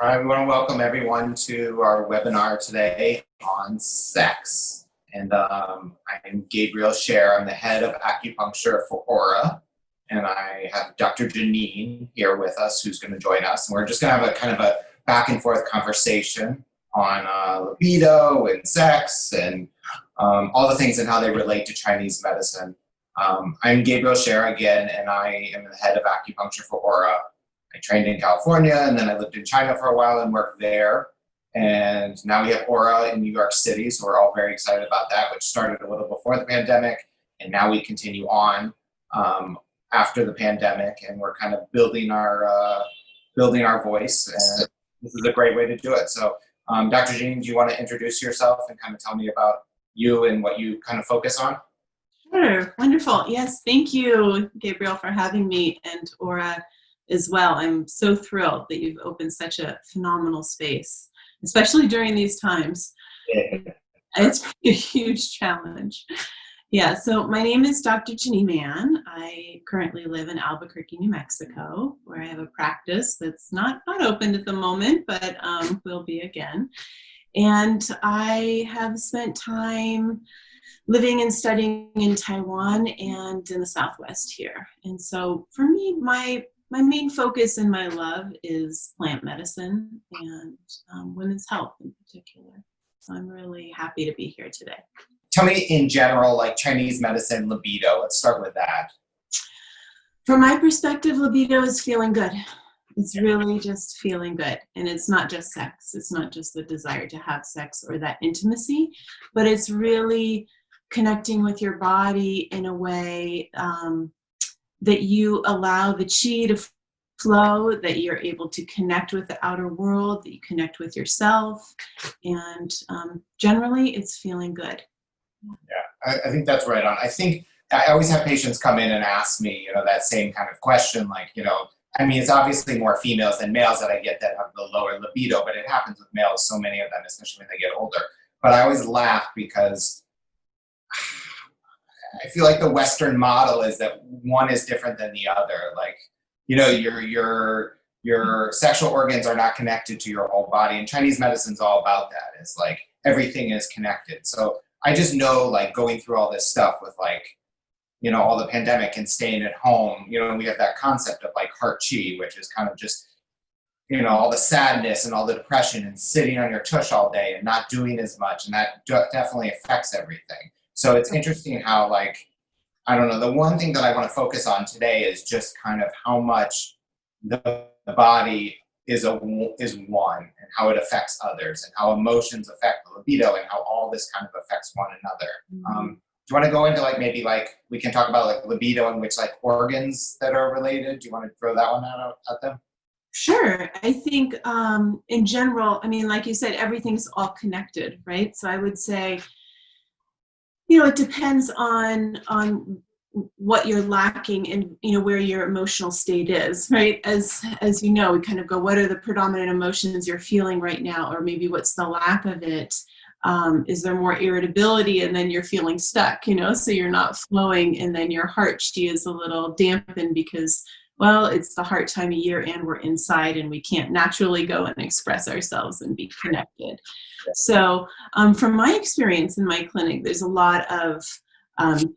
I want to welcome everyone to our webinar today on sex. And I'm Gabriel. I'm the head of acupuncture for Aura. And I have Dr. Janine here with us who's going to join us. And we're just going to have a kind of a back and forth conversation on libido and sex and all the things and how they relate to Chinese medicine. I'm Gabriel again, and I am the head of acupuncture for Aura. I trained in California, and then I lived in China for a while and worked there. And now we have Aura in New York City, so we're all very excited about that, which started a little before the pandemic. And now we continue on after the pandemic, and we're kind of building our voice. And this is a great way to do it. So, Dr. Jean, do you want to introduce yourself and kind of tell me about you and what you kind of focus on? Sure, wonderful. Yes, thank you, Gabriel, for having me, and Aura as well. I'm so thrilled that you've opened such a phenomenal space, especially during these times. Yeah. It's a huge challenge. Yeah, so my name is Dr. Janine Mahon. I currently live in Albuquerque, New Mexico, where I have a practice that's not open at the moment, but will be again. And I have spent time living and studying in Taiwan and in the Southwest here. And so for me, my main focus and my love is plant medicine and women's health in particular. So I'm really happy to be here today. Tell me in general, like Chinese medicine, libido. Let's start with that. From my perspective, libido is feeling good. It's really just feeling good. And it's not just sex. It's not just the desire to have sex or that intimacy, but it's really connecting with your body in a way that you allow the chi to flow, that you're able to connect with the outer world, that you connect with yourself, and generally it's feeling good. Yeah, I think that's right on. I think I always have patients come in and ask me, that same kind of question, like, I mean, it's obviously more females than males that I get that have the lower libido, but it happens with males, so many of them, especially when they get older. But I always laugh because I feel like the Western model is that one is different than the other. Like, your sexual organs are not connected to your whole body, and Chinese medicine's all about that. It's like everything is connected. So I just know, like, going through all this stuff with, like, all the pandemic and staying at home, we have that concept of like heart chi, which is kind of just, all the sadness and all the depression and sitting on your tush all day and not doing as much. And that definitely affects everything. So it's interesting how, like, I don't know, the one thing that I want to focus on today is just kind of how much the body is one and how it affects others and how emotions affect the libido and how all this kind of affects one another. Mm-hmm. Do you want to go into like maybe like we can talk about like libido and which like organs that are related? Do you want to throw that one out at them? Sure. I think in general, I mean, like you said, everything's all connected, right? So I would say, it depends on what you're lacking and where your emotional state is, right? As we kind of go, what are the predominant emotions you're feeling right now, or maybe what's the lack of it? Is there more irritability and then you're feeling stuck, so you're not flowing, and then your heart chi is a little dampened because, well, it's the heart time of year and we're inside and we can't naturally go and express ourselves and be connected. So from my experience in my clinic, there's a lot of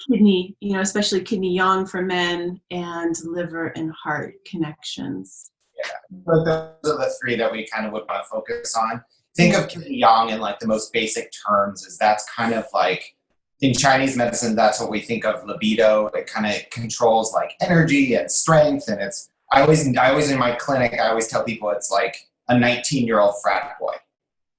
kidney, especially kidney yang for men, and liver and heart connections. Yeah, those are the three that we kind of would want to focus on. Think of kidney yang in like the most basic terms, is that's kind of like, in Chinese medicine, that's what we think of libido. It kind of controls like energy and strength. And I always in my clinic, I always tell people it's like a 19-year-old frat boy.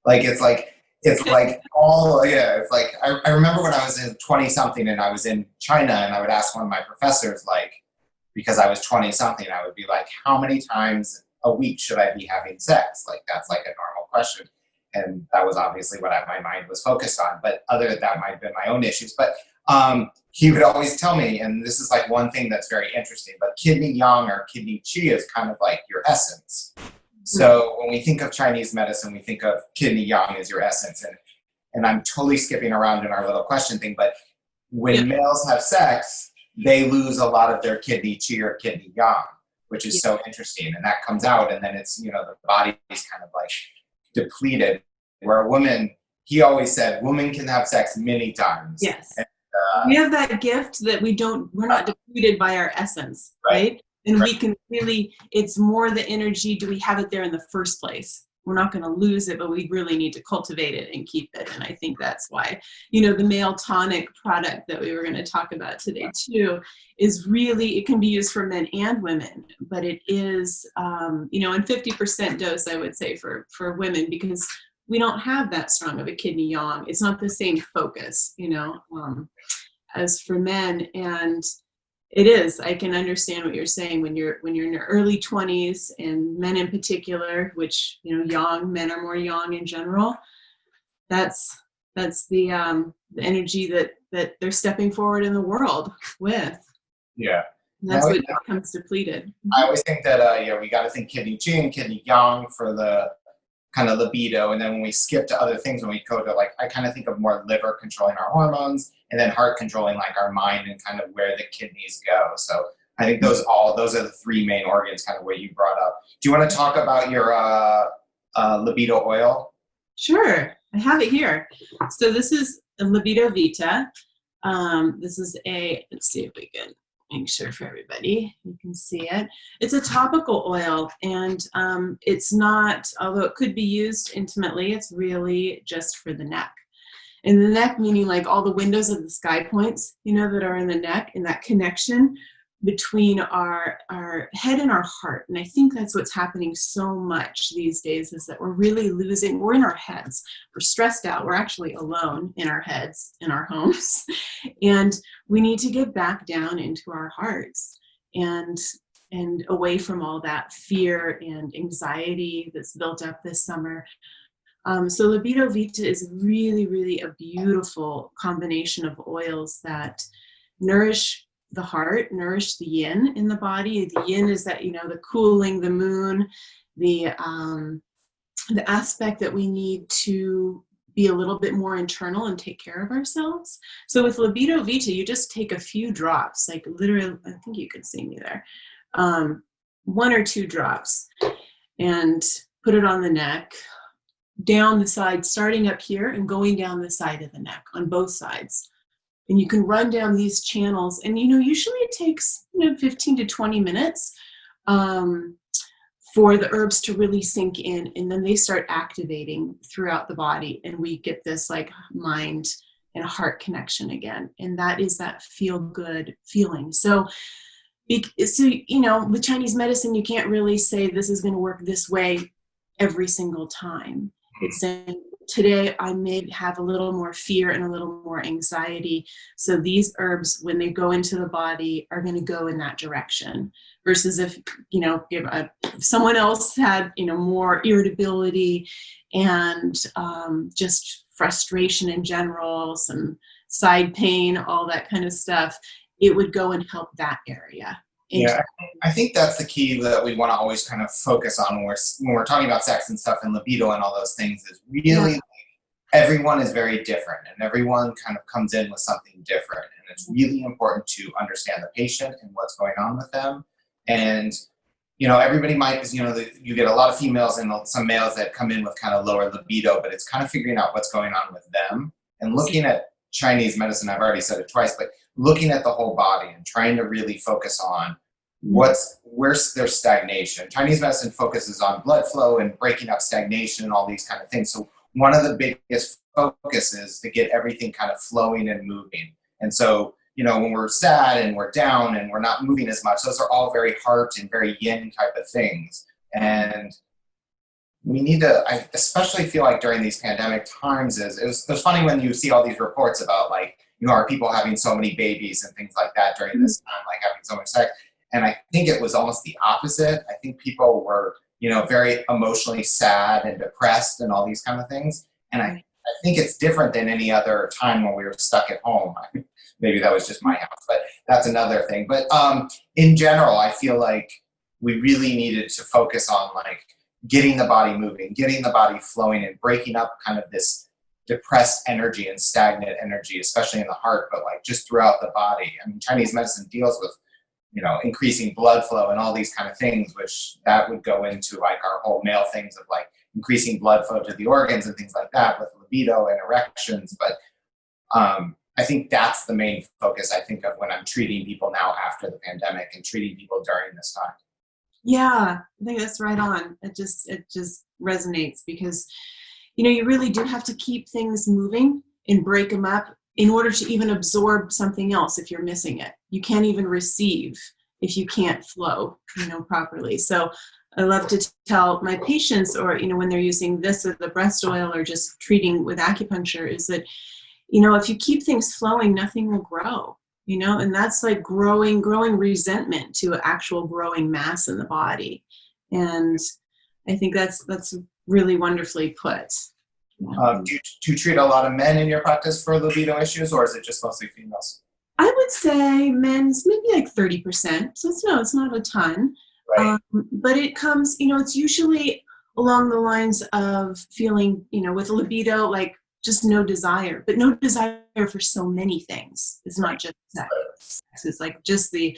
Like, it's like all, yeah, it's like, I remember when I was in 20 something and I was in China and I would ask one of my professors, like, because I was 20 something, I would be like, how many times a week should I be having sex? Like, that's like a normal question. And that was obviously what my mind was focused on. But other than that might have been my own issues. But he would always tell me, and this is like one thing that's very interesting, but kidney yang or kidney chi is kind of like your essence. So when we think of Chinese medicine, we think of kidney yang as your essence. And I'm totally skipping around in our little question thing, but when males have sex, they lose a lot of their kidney chi or kidney yang. which is Yeah. so interesting. And that comes out, and then it's, you know, the body is kind of like depleted. Where a woman, he always said, women can have sex many times. Yes. And, We have that gift that we're not depleted by our essence, right? And we can really, it's more the energy, do we have it there in the first place? We're not going to lose it, but we really need to cultivate it and keep it. And I think that's why, you know, the male tonic product that we were going to talk about today too is really, it can be used for men and women, but it is, you know, in 50% dose, I would say for women, because we don't have that strong of a kidney yang. It's not the same focus, you know, as for men. And it is, I can understand what you're saying when you're in your early 20s, and men in particular, which, you know, yang, men are more yang in general. That's the energy that they're stepping forward in the world with. yeah. And that's what becomes depleted. I always think that, yeah, we got to think kidney yin, kidney yang for the kind of libido. And then when we skip to other things, when we go to like, I kind of think of more liver controlling our hormones, and then heart controlling like our mind and kind of where the kidneys go. So I think those are the three main organs, kind of what you brought up. Do you want to talk about your libido oil? Sure, I have it here. So this is a Libido Vita. This is let's see if we can make sure for everybody, you can see it. It's a topical oil, and it's not, although it could be used intimately, it's really just for the neck. And the neck, meaning like all the windows of the sky points, you know, that are in the neck, and that connection between our head and our heart. And I think that's what's happening so much these days, is that we're really losing, we're in our heads, we're stressed out, we're actually alone in our heads, in our homes. And we need to get back down into our hearts and away from all that fear and anxiety that's built up this summer. So Libido Vita is really, really a beautiful combination of oils that nourish the heart, nourish the yin in the body. The yin is that, you know, the cooling, the moon, the aspect that we need to be a little bit more internal and take care of ourselves. So with Libido Vita, you just take a few drops, like literally, I think you can see me there, 1 or 2 drops, and put it on the neck, down the side, starting up here and going down the side of the neck on both sides. And you can run down these channels, and, you know, usually it takes, you know, 15 to 20 minutes for the herbs to really sink in, and then they start activating throughout the body, and we get this like mind and heart connection again. And that is that feel good feeling. So, you know, with Chinese medicine, you can't really say this is going to work this way every single time. It's saying, today I may have a little more fear and a little more anxiety. So these herbs, when they go into the body, are going to go in that direction. Versus if, you know, if someone else had, you know, more irritability and just frustration in general, some side pain, all that kind of stuff, it would go and help that area. Yeah, I think that's the key that we want to always kind of focus on when we're talking about sex and stuff and libido and all those things, is really everyone is very different, and everyone kind of comes in with something different. And it's really important to understand the patient and what's going on with them. And, you know, everybody might, you know, you get a lot of females and some males that come in with kind of lower libido, but it's kind of figuring out what's going on with them and looking at Chinese medicine. I've already said it twice, but looking at the whole body and trying to really focus on where's their stagnation. Chinese medicine focuses on blood flow and breaking up stagnation and all these kind of things. So one of the biggest focuses to get everything kind of flowing and moving. And so, you know, when we're sad and we're down and we're not moving as much, those are all very heart and very yin type of things. And we need to, I especially feel like during these pandemic times, it was funny when you see all these reports about, like, you know, are people having so many babies and things like that during this time, like having so much sex. And I think it was almost the opposite. I think people were, you know, very emotionally sad and depressed and all these kind of things. And I think it's different than any other time when we were stuck at home. Maybe that was just my house, but that's another thing. But in general, I feel like we really needed to focus on, like, getting the body moving, getting the body flowing, and breaking up kind of this depressed energy and stagnant energy, especially in the heart, but like just throughout the body. I mean, Chinese medicine deals with increasing blood flow and all these kind of things, which that would go into like our whole male things of like increasing blood flow to the organs and things like that with libido and erections. But I think that's the main focus, I think, of when I'm treating people now after the pandemic and treating people during this time. Yeah, I think that's right on. It just resonates because, you really do have to keep things moving and break them up in order to even absorb something else if you're missing it. You can't even receive if you can't flow, properly. So I love to tell my patients, or, when they're using this or the breast oil or just treating with acupuncture, is that, if you keep things flowing, nothing will grow, and that's like growing resentment to actual growing mass in the body. And I think that's really wonderfully put. Do you treat a lot of men in your practice for libido issues, or is it just mostly females? I would say men's maybe like 30%. So it's not a ton. Right. But it comes, it's usually along the lines of feeling, with libido, like just no desire, but no desire for so many things. It's not just sex. It's like just the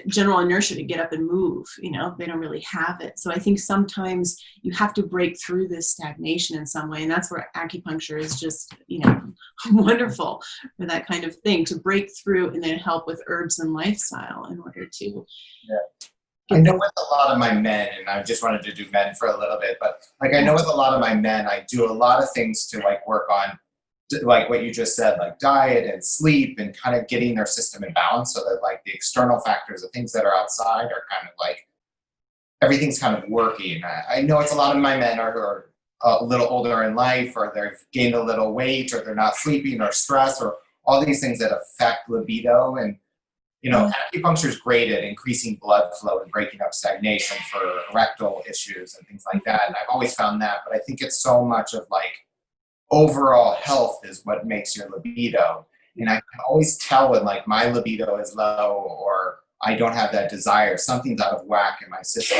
general inertia to get up and move, they don't really have it. So I think sometimes you have to break through this stagnation in some way. And that's where acupuncture is just, wonderful for that kind of thing, to break through and then help with herbs and lifestyle in order to. Yeah. I know with a lot of my men, and I just wanted to do men for a little bit, but like I know with a lot of my men, I do a lot of things to like work on, like what you just said, like diet and sleep and kind of getting their system in balance so that like the external factors, the things that are outside are kind of like, everything's kind of working. I know it's a lot of my men are a little older in life, or they've gained a little weight, or they're not sleeping, or stress, or all these things that affect libido. And acupuncture is great at increasing blood flow and breaking up stagnation for erectile issues and things like that. And I've always found that, but I think it's so much of like overall health is what makes your libido. And I can always tell when like my libido is low, or I don't have that desire, something's out of whack in my system.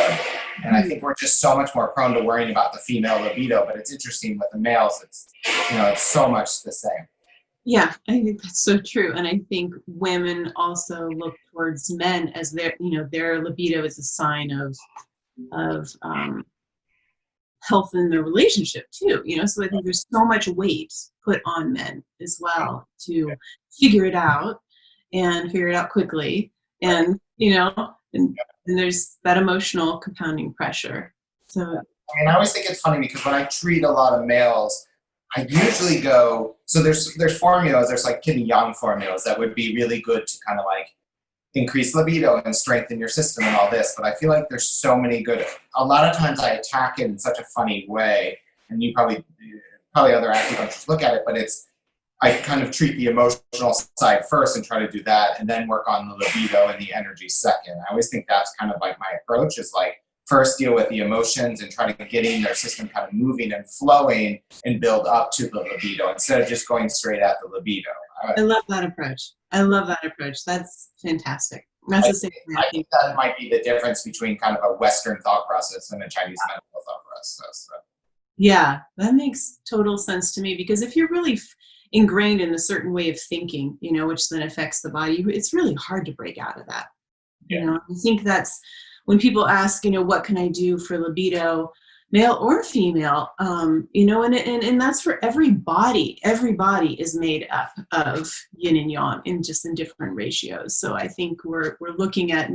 And I think we're just so much more prone to worrying about the female libido, but it's interesting with the males, it's so much the same. Yeah, I think that's so true. And I think women also look towards men as their libido is a sign of health in their relationship too, so I think there's so much weight put on men as well to figure it out quickly. And, and there's that emotional compounding pressure. So I always think it's funny because when I treat a lot of males, I usually go, so there's formulas, there's like Yin Yang formulas that would be really good to kind of like increase libido and strengthen your system and all this. But I feel like there's so many good, a lot of times I attack it in such a funny way. And you probably other acupuncturists look at it, but I kind of treat the emotional side first and try to do that, and then work on the libido and the energy second. I always think that's kind of like my approach, is like first deal with the emotions and try to get in their system kind of moving and flowing and build up to the libido instead of just going straight at the libido. I love that approach. That's fantastic. That's the same thing. I think that might be the difference between kind of a Western thought process and a Chinese medical thought process. So. Yeah, that makes total sense to me, because if you're really ingrained in a certain way of thinking, which then affects the body, it's really hard to break out of that. Yeah. I think that's when people ask, what can I do for libido, male or female, and that's for every body. Every body is made up of yin and yang in different ratios. So I think we're looking at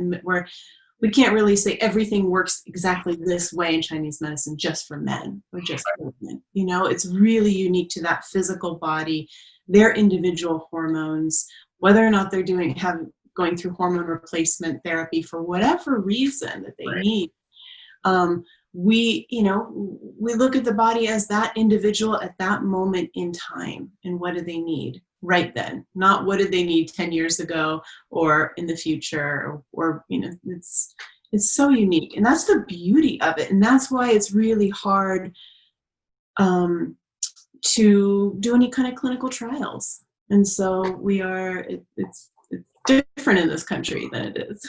we can't really say everything works exactly this way in Chinese medicine just for men or just for women. It's really unique to that physical body, their individual hormones, whether or not they're going through hormone replacement therapy for whatever reason that they need. We look at the body as that individual at that moment in time, and what do they need right then, not what did they need 10 years ago or in the future, or it's so unique. And that's the beauty of it. And that's why it's really hard to do any kind of clinical trials. And so it's different in this country than it is.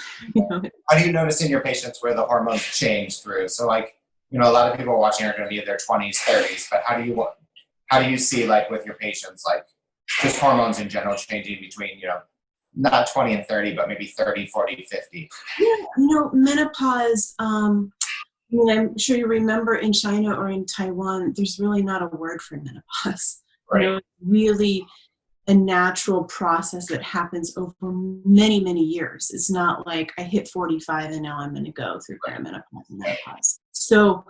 How do you notice in your patients where the hormones change through? So like, a lot of people watching are going to be in their 20s, 30s, but how do you see, like, with your patients, like just hormones in general changing between, not 20 and 30, but maybe 30, 40, 50. Yeah, menopause, I'm sure you remember in China or in Taiwan, there's really not a word for menopause. Right. It's really a natural process that happens over many, many years. It's not like I hit 45 and now I'm going to go through perimenopause and menopause. So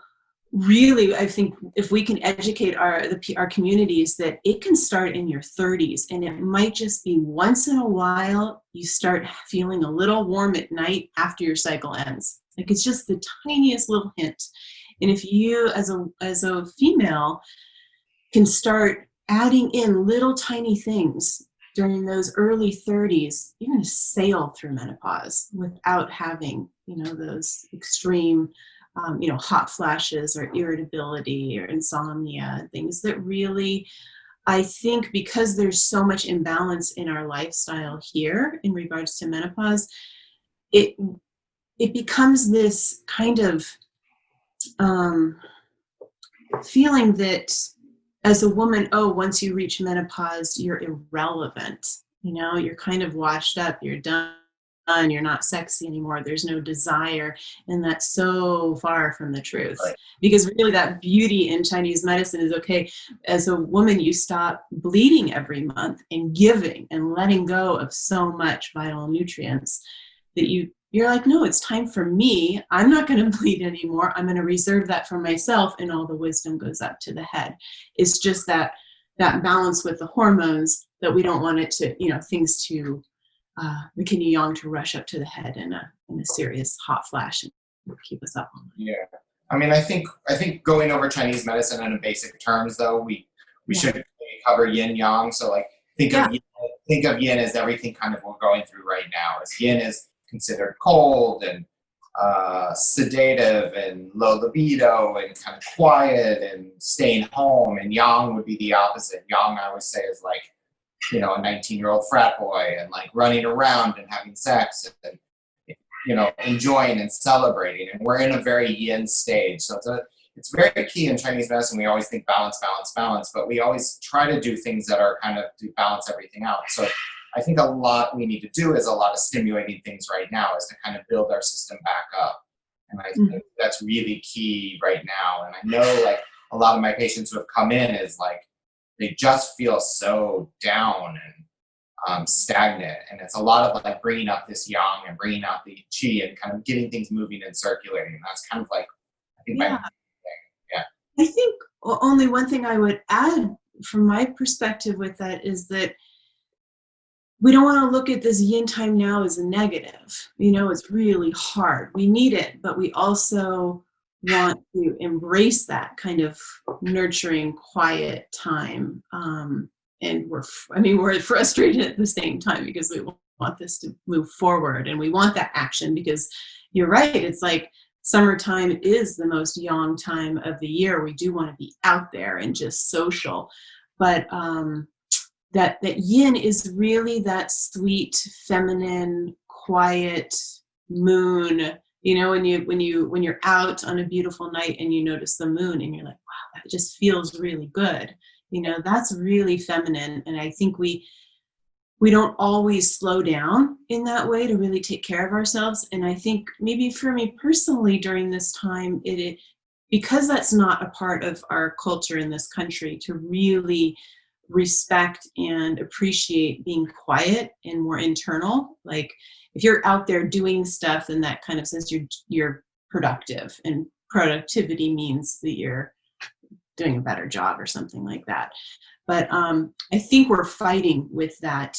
really, I think if we can educate our communities that it can start in your 30s, and it might just be once in a while you start feeling a little warm at night after your cycle ends. Like, it's just the tiniest little hint. And if you as a female can start adding in little tiny things during those early 30s, you're going to sail through menopause without having, those extreme, hot flashes or irritability or insomnia, things that really, I think, because there's so much imbalance in our lifestyle here in regards to menopause, it becomes this kind of feeling that as a woman, once you reach menopause, you're irrelevant. You're kind of washed up, you're done, you're not sexy anymore, there's no desire. And that's so far from the truth. Right. Because really that beauty in Chinese medicine is, okay, as a woman, you stop bleeding every month and giving and letting go of so much vital nutrients that you're like, no, it's time for me. I'm not going to bleed anymore. I'm going to reserve that for myself, and all the wisdom goes up to the head. It's just that balance with the hormones that we don't want it to, things to, the Yin Yang to rush up to the head in a serious hot flash and keep us up all night. Yeah. I mean, I think going over Chinese medicine in basic terms, though, we should cover Yin Yang. So like, think of Yin as everything kind of we're going through right now. As Yin is considered cold and sedative and low libido and kind of quiet and staying home, and Yang would be the opposite. Yang, I always say, is like, a 19-year-old frat boy and like running around and having sex and enjoying and celebrating. And we're in a very Yin stage, so it's very key in Chinese medicine. We always think balance, balance, balance, but we always try to do things that are kind of to balance everything out. So I think a lot we need to do is a lot of stimulating things right now, is to kind of build our system back up. And I think that's really key right now. And I know like a lot of my patients who have come in is like, they just feel so down and stagnant. And it's a lot of like bringing up this yang and bringing out the qi and kind of getting things moving and circulating. And that's kind of like, I think, my main thing. Yeah. I think only one thing I would add from my perspective with that is that we don't want to look at this yin time now as a negative. It's really hard. We need it, but we also want to embrace that kind of nurturing, quiet time. And we're frustrated at the same time because we want this to move forward, and we want that action, because you're right. It's like summertime is the most yang time of the year. We do want to be out there and just social, but that yin is really that sweet, feminine, quiet moon. When you're out on a beautiful night and you notice the moon and you're like, wow, that just feels really good. That's really feminine. And I think we don't always slow down in that way to really take care of ourselves. And I think maybe for me personally during this time, because that's not a part of our culture in this country, to really respect and appreciate being quiet and more internal. Like, if you're out there doing stuff, then that kind of says you're productive, and productivity means that you're doing a better job or something like that. But I think we're fighting with that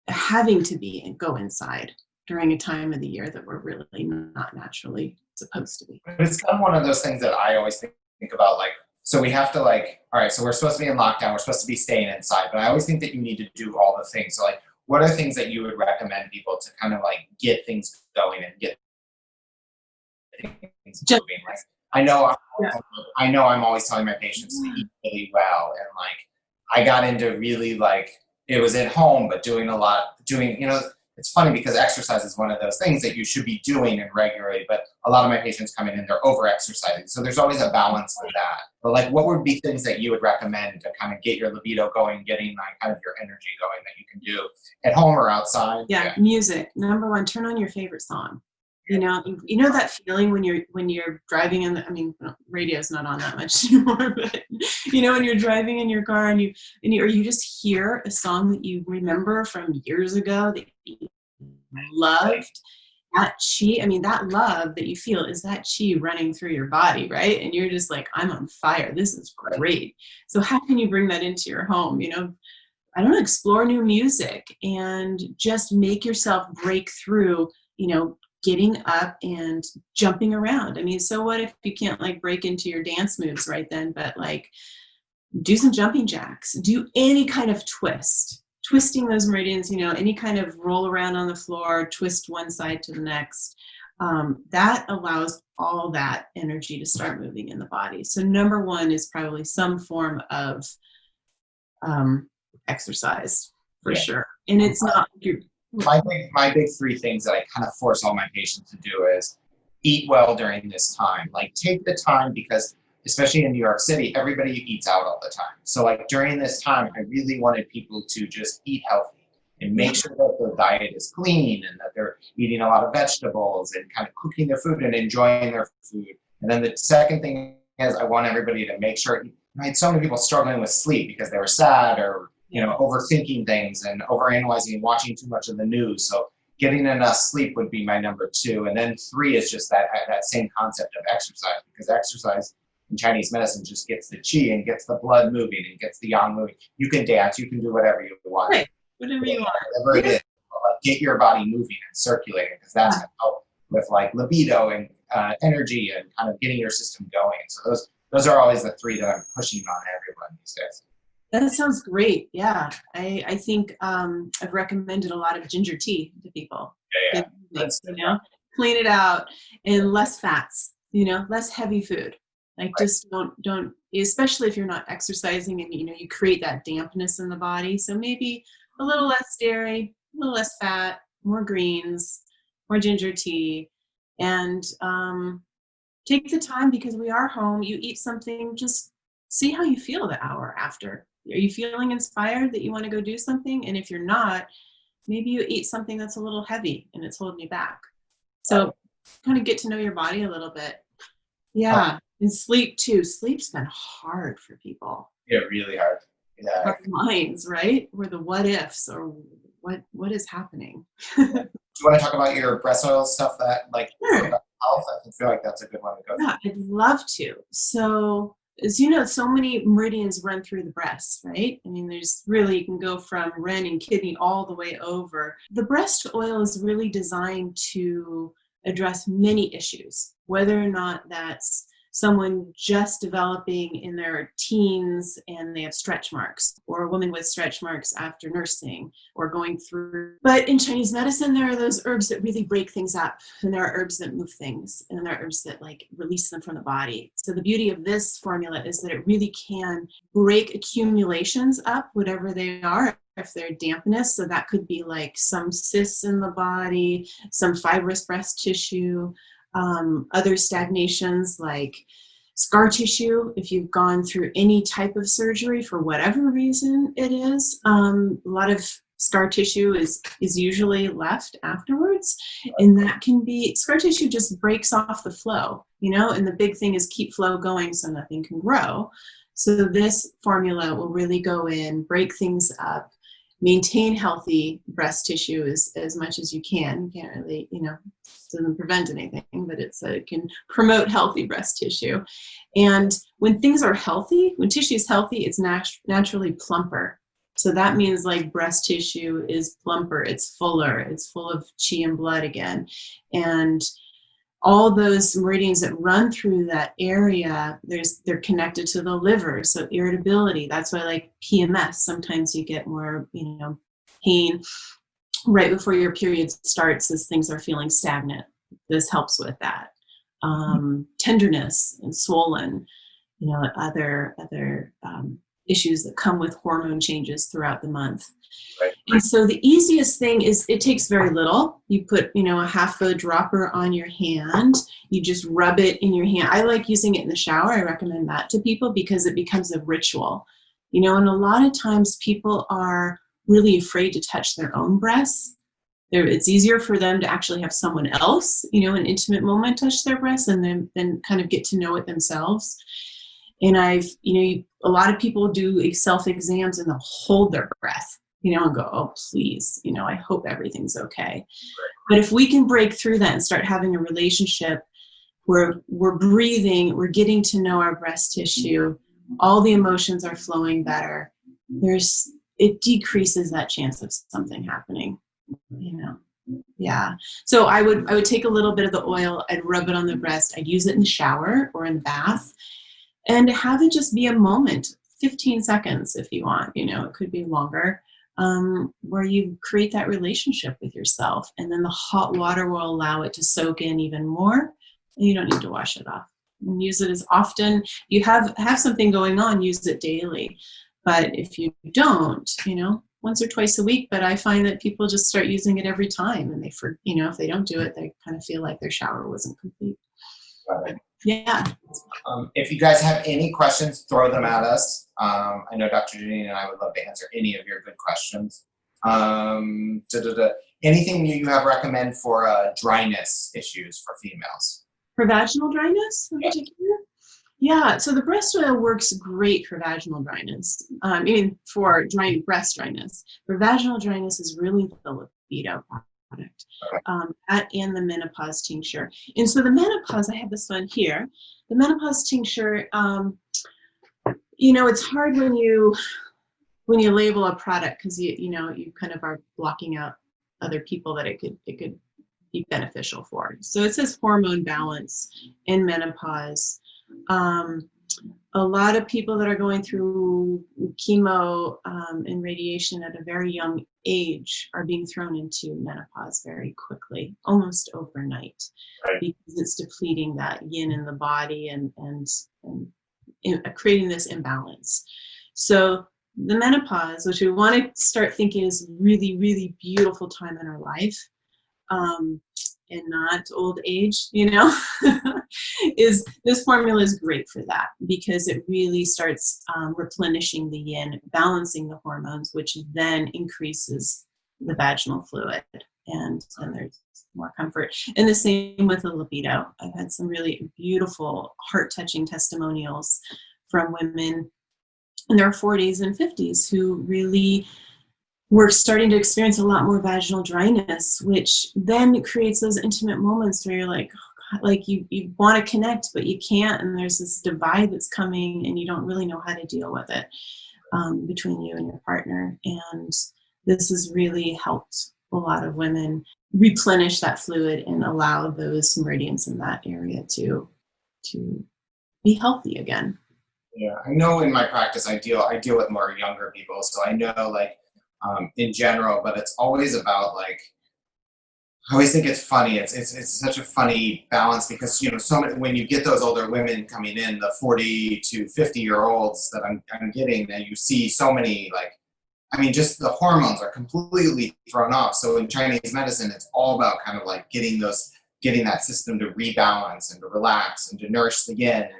having to be and go inside during a time of the year that we're really not naturally supposed to be. It's kind of one of those things that I always think about, like, so we have to like, all right, so we're supposed to be in lockdown, we're supposed to be staying inside, but I always think that you need to do all the things. So like, what are things that you would recommend people to kind of like get things going and get things moving? Like, I know I'm always telling my patients to eat really well, and like I got into really like, it was at home, but doing, it's funny because exercise is one of those things that you should be doing and regularly, but a lot of my patients come in and they're over exercising. So there's always a balance with that. But like, what would be things that you would recommend to kind of get your libido going, getting like kind of your energy going that you can do at home or outside? Yeah, music. Number one, turn on your favorite song. You know that feeling when you're driving in the, I mean, radio's not on that much anymore, but you know, when you're driving in your car and or you just hear a song that you remember from years ago that you loved, that chi, I mean, that love that you feel is that chi running through your body, right? And you're just like, I'm on fire. This is great. So how can you bring that into your home? You know, I don't know, explore new music and just make yourself break through, you know, getting up and jumping around. I mean, so what if you can't like break into your dance moves right then, but like do some jumping jacks, do any kind of twisting those meridians, you know, any kind of roll around on the floor, twist one side to the next. That allows all that energy to start moving in the body. So number one is probably some form of exercise for sure. And it's not my big three things that I kind of force all my patients to do is eat well during this time. Like take the time, because especially in New York City, everybody eats out all the time. So like during this time, I really wanted people to just eat healthy and make sure that their diet is clean and that they're eating a lot of vegetables and kind of cooking their food and enjoying their food. And then the second thing is I want everybody to make sure, I had so many people struggling with sleep because they were sad or, you know, overthinking things and overanalyzing and watching too much of the news. So getting enough sleep would be my number two. And then three is just that same concept of exercise, because exercise in Chinese medicine just gets the qi and gets the blood moving and gets the yang moving. You can dance, you can do whatever you want. right, whatever you want. Whatever it is, get your body moving and circulating, because that's going to help with like libido and energy and kind of getting your system going. So those are always the three that I'm pushing on everyone these days. That sounds great. Yeah. I think I've recommended a lot of ginger tea to people. Yeah. You know, clean it out and less fats, you know, less heavy food. Like just don't, especially if you're not exercising and, you know, you create that dampness in the body. So maybe a little less dairy, a little less fat, more greens, more ginger tea, and take the time, because we are home. You eat something, just see how you feel the hour after. Are you feeling inspired that you want to go do something? And if you're not, maybe you eat something that's a little heavy and it's holding you back. So kind of get to know your body a little bit. Yeah. And sleep too. Sleep's been hard for people. Yeah, really hard. Yeah. Our minds, right? Or the what ifs, or what is happening. Do you want to talk about your breast oil stuff that like Sure. about health? I feel like that's a good one to go through. Yeah, I'd love to. So, as you know, so many meridians run through the breast, right? I mean, there's really, you can go from ren and kidney all the way over. The breast oil is really designed to address many issues, whether or not that's someone just developing in their teens and they have stretch marks, or a woman with stretch marks after nursing or going through. But in Chinese medicine, there are those herbs that really break things up, and there are herbs that move things, and there are herbs that like release them from the body. So the beauty of this formula is that it really can break accumulations up, whatever they are. If they're dampness, so that could be like some cysts in the body, some fibrous breast tissue, other stagnations like scar tissue. If you've gone through any type of surgery for whatever reason it is, a lot of scar tissue is usually left afterwards, and that can be, scar tissue just breaks off the flow, you know, and the big thing is keep flow going so nothing can grow. So this formula will really go in, break things up, maintain healthy breast tissue as much as you can. You can't really, you know, doesn't prevent anything, but it can promote healthy breast tissue. And when things are healthy, when tissue is healthy, it's naturally plumper. So that means like breast tissue is plumper, it's fuller, it's full of chi and blood again. And all those meridians that run through that area, they're connected to the liver. So irritability, that's why like PMS, sometimes you get more, you know, pain right before your period starts as things are feeling stagnant. This helps with that. Tenderness and swollen, you know, other issues that come with hormone changes throughout the month. Right. And so the easiest thing is, it takes very little. You put, a half a dropper on your hand. You just rub it in your hand. I like using it in the shower. I recommend that to people because it becomes a ritual. And a lot of times people are really afraid to touch their own breasts. It's easier for them to actually have someone else, an intimate moment, touch their breasts and then kind of get to know it themselves. And a lot of people do self-exams and they'll hold their breath, and go, oh, please, I hope everything's okay. But if we can break through that and start having a relationship where we're breathing, we're getting to know our breast tissue, all the emotions are flowing better, it decreases that chance of something happening, Yeah. So I would take a little bit of the oil, I'd rub it on the breast, I'd use it in the shower or in the bath, and have it just be a moment, 15 seconds if you want, it could be longer, where you create that relationship with yourself. And then the hot water will allow it to soak in even more, and you don't need to wash it off. And use it as often. You have something going on, use it daily. But if you don't, once or twice a week, but I find that people just start using it every time, and if they don't do it, they kind of feel like their shower wasn't complete. Got it. Yeah. If you guys have any questions, throw them at us. I know Dr. Janine and I would love to answer any of your good questions. Anything you have recommend for dryness issues for females? For vaginal dryness in particular? Yeah, so the breast oil works great for vaginal dryness. For dry breast dryness. For vaginal dryness is really the Libido product, and the Menopause tincture. And so the Menopause, I have this one here. The Menopause tincture, it's hard when you label a product because you kind of are blocking out other people that it could be beneficial for. So it says hormone balance in menopause. A lot of people that are going through chemo and radiation at a very young age are being thrown into menopause very quickly, almost overnight, because it's depleting that yin in the body and creating this imbalance. So the menopause, which we want to start thinking is really, really beautiful time in our life, and not old age, is this formula is great for that because it really starts replenishing the yin, balancing the hormones, which then increases the vaginal fluid, and then there's more comfort. And the same with the libido. I've had some really beautiful, heart-touching testimonials from women in their 40s and 50s who really we're starting to experience a lot more vaginal dryness, which then creates those intimate moments where you're like, oh God, like you want to connect, but you can't. And there's this divide that's coming and you don't really know how to deal with it between you and your partner. And this has really helped a lot of women replenish that fluid and allow those meridians in that area to be healthy again. Yeah, I know in my practice I deal with more younger people, so I know in general, but it's always about I always think it's funny. It's such a funny balance because so many, when you get those older women coming in, the 40 to 50-year-olds that I'm getting, and you see so many just the hormones are completely thrown off. So in Chinese medicine, it's all about kind of getting that system to rebalance and to relax and to nourish the yin,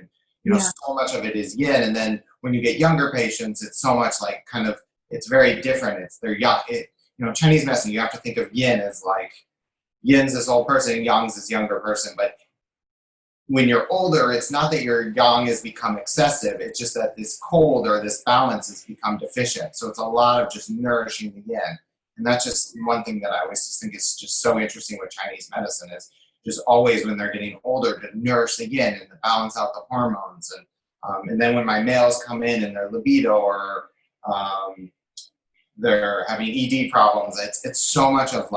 and so much of it is yin. And then when you get younger patients, it's so much it's very different. They're young. Chinese medicine, you have to think of yin as yin's this old person and yang's this younger person. But when you're older, it's not that your yang has become excessive. It's just that this cold or this balance has become deficient. So it's a lot of just nourishing the yin. And that's just one thing that I always just think is just so interesting with Chinese medicine is just always when they're getting older to nourish the yin and to balance out the hormones. And then when my males come in and their libido or they're having ED problems, it's so much of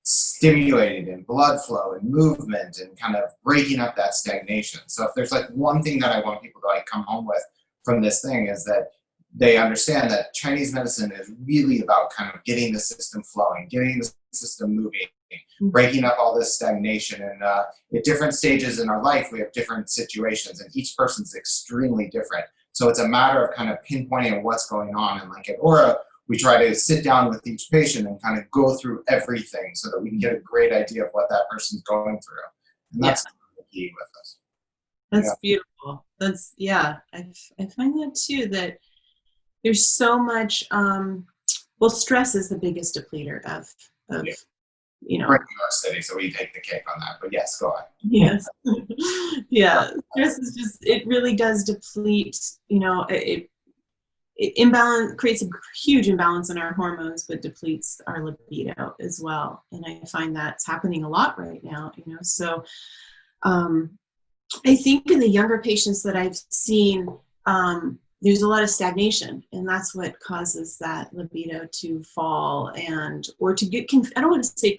stimulating and blood flow and movement and kind of breaking up that stagnation. So if there's one thing that I want people to come home with from this thing is that they understand that Chinese medicine is really about kind of getting the system flowing, getting the system moving, breaking up all this stagnation. And at different stages in our life, we have different situations and each person's extremely different. So it's a matter of kind of pinpointing what's going on. And like at Aura, we try to sit down with each patient and kind of go through everything so that we can get a great idea of what that person's going through. And that's the key with us. That's beautiful. That's, I find that too, that there's so much, well, stress is the biggest depleter of you know. We're in New York City, so we take the cake on that, but yes, go on. Yes. Stress is just, it really does deplete, you know, it creates a huge imbalance in our hormones, but depletes our libido as well. And I find that's happening a lot right now, you know. So I think in the younger patients that I've seen, there's a lot of stagnation, and that's what causes that libido to fall or to get, I don't want to say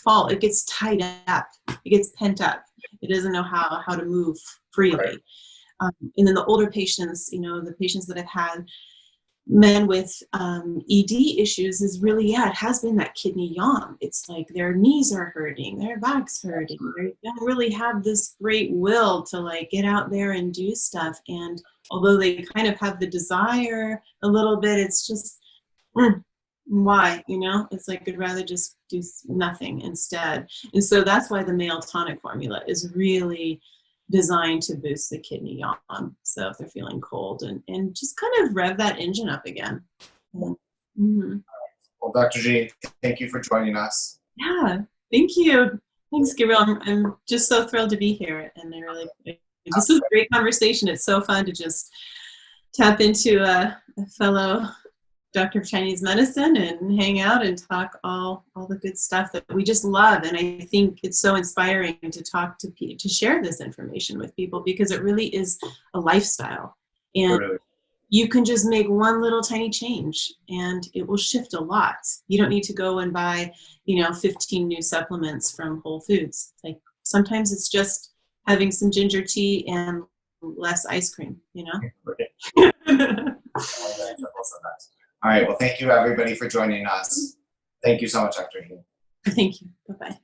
fall, it gets tied up, it gets pent up. It doesn't know how to move freely. Right. And then the older patients, you know, the patients that I've had, men with ED issues, is really, it has been that kidney yang. It's like their knees are hurting, their back's hurting. They don't really have this great will to like get out there and do stuff. And although they kind of have the desire a little bit, it's just, why, you know? It's like, I'd rather just do nothing instead. And so that's why the male tonic formula is really designed to boost the kidney yang. So if they're feeling cold and just kind of rev that engine up again. Mm-hmm. Well, Dr. Janine, thank you for joining us. Yeah, thank you. Thanks, Gabriel. I'm just so thrilled to be here. And this is a great conversation. It's so fun to just tap into a fellow doctor of Chinese medicine and hang out and talk all the good stuff that we just love. And I think it's so inspiring to talk to share this information with people, because it really is a lifestyle. And you can just make one little tiny change and it will shift a lot. You don't need to go and buy, 15 new supplements from Whole Foods. Like sometimes it's just having some ginger tea and less ice cream, All right. Well, thank you everybody for joining us. Thank you so much, Dr. Janine. Thank you. Bye-bye.